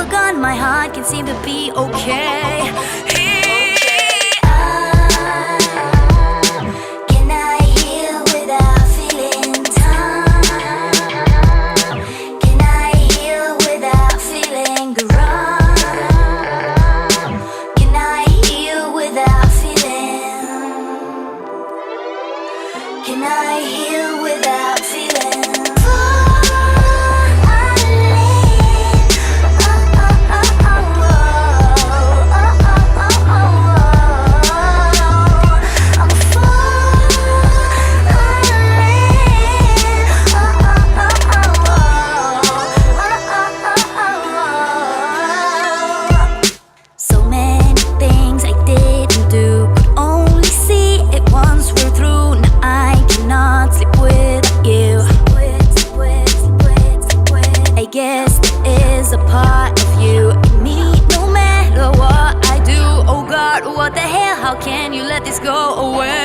you're gone, my heart can seem to be okay. Can I heal without feeling time? Can I heal without feeling wrong? Can I heal without feeling? Can I heal without feeling? Guess there is a part of you in me, no matter what I do. Oh God, what the hell, how can you let this go away?